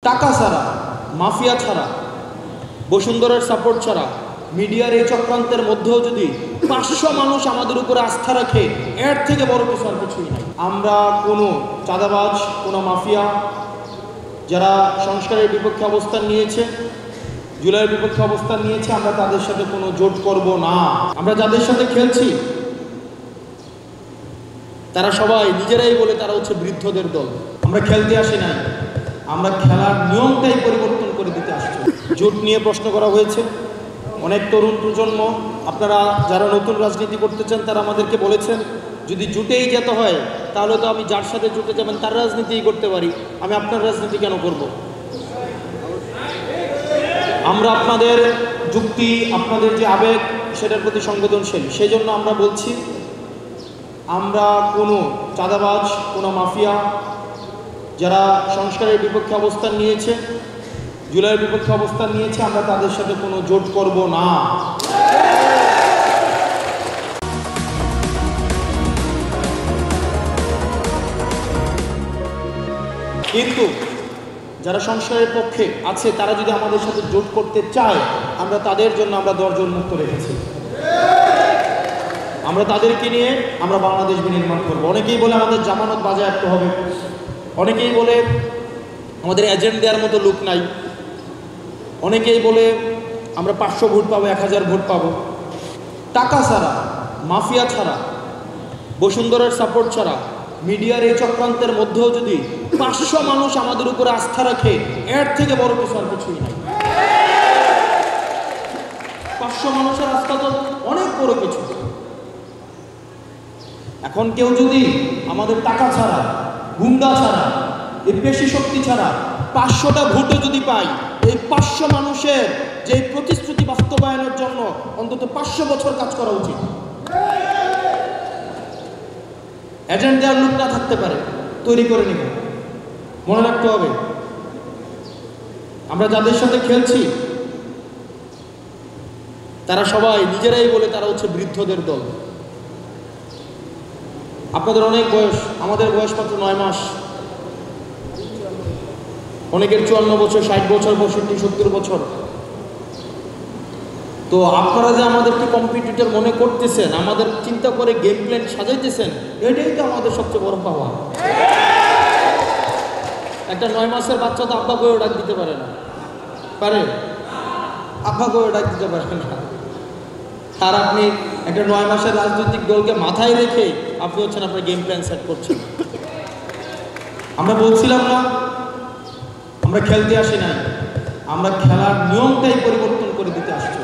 টাকা ছাড়া, মাফিয়া ছাড়া, বসুন্ধরার সাপোর্ট ছাড়া, মিডিয়ার এই চক্রান্তের মধ্যেও যদি 500 মানুষ আমাদের উপরে আস্থা রাখে, এর থেকে বড় কিছু আর কিছুই নাই। আমরা কোনো চাঁদাবাজ, কোনো মাফিয়া যারা সংস্কারের বিপক্ষে অবস্থান নিয়েছে, জুলাইয়ের বিপক্ষে অবস্থান নিয়েছে, আমরা তাদের সাথে কোনো জোট করব না। আমরা যাদের সাথে খেলছি তারা সবাই নিজেরাই বলে তারা হচ্ছে বৃদ্ধদের দল। আমরা খেলতে আসি নাই, আমরা খেলার নিয়মটাই পরিবর্তন করে দিতে আসছি। জোট নিয়ে প্রশ্ন করা হয়েছে। অনেক তরুণ প্রজন্ম, আপনারা যারা নতুন রাজনীতি করতে চান তারা আমাদেরকে বলেছেন যদি জুটেই যেতে হয় তাহলে তো আমি যার সাথে জুটে যাবেন তার রাজনীতিই করতে পারি, আমি আপনার রাজনীতি কেন করব? আমরা আপনাদের যুক্তি, আপনাদের যে আবেগ সেটার প্রতি সংবেদনশীল। সেই জন্য আমরা বলছি আমরা কোনো চাঁদাবাজ, কোনো মাফিয়া যারা সংস্কারের বিপক্ষে অবস্থান নিয়েছে, জুলাইয়ের বিপক্ষে অবস্থান নিয়েছে, আমরা তাদের সাথে কোনো জোট করব না। কিন্তু যারা সংস্কারের পক্ষে আছে তারা যদি আমাদের সাথে জোট করতে চায়, আমরা তাদের জন্য আমরা দরজা উন্মুক্ত রেখেছি। আমরা তাদেরকে নিয়ে আমরা বাংলাদেশ বিনির্মাণ করব। অনেকেই বলে আমাদের জামানত বাজেয়াপ্ত হবে, অনেকেই বলে আমাদের এজেন্ট দেওয়ার মতো লোক নাই, অনেকেই বলে আমরা 500 ভোট পাবো, 1000 ভোট পাবো। টাকা ছাড়া, মাফিয়া ছাড়া, বসুন্ধরার সাপোর্ট ছাড়া, মিডিয়ার এই চক্রান্তের মধ্যেও যদি 500 মানুষ আমাদের উপরে আস্থা রাখে, এর থেকে বড় কিছু আর কিছুই নাই। 500 মানুষের আস্থা তো অনেক বড় কিছু। এখন কেউ যদি আমাদের টাকা ছাড়া, গুন্ডা ছাড়া, এই পেশি শক্তি ছাড়া 500টা ভোটও যদি পাই, এই 500 মানুষের যে প্রতিশ্রুতি বাস্তবায়নের জন্য অন্তত 500 বছর কাজ করা উচিত। এজেন্ট দেওয়ার লোক না থাকতে পারে, তৈরি করে নিব। মনে রাখতে হবে আমরা যাদের সাথে খেলছি তারা সবাই নিজেরাই বলে তারা হচ্ছে বৃদ্ধদের দল। আপনাদের অনেক বয়স, আমাদের বয়স মাত্র 9 মাস, অনেকের 54 বছর, 60 বছর, 65, 70 বছর। তো আপনারা যে আমাদেরকে কম্পিটিটর মনে করতেছেন, আমাদের চিন্তা করে গেম প্ল্যান সাজাইতেছেন, এটাই তো আমাদের সবচেয়ে বড় পাওয়া। একটা 9 মাসের বাচ্চা তো আব্বা করে ডাক দিতে পারে না, পারে? আব্বা করে ডাক দিতে পারে না। আর আপনি একটা 9 মাসের রাজনৈতিক দলকে মাথায় রেখে আপনি হচ্ছেন আপনার গেম প্ল্যান সেট করছেন। আমরা বলছিলাম না আমরা খেলতে আসি নাই, আমরা খেলার নিয়মটাই পরিবর্তন করে দিতে আসছি।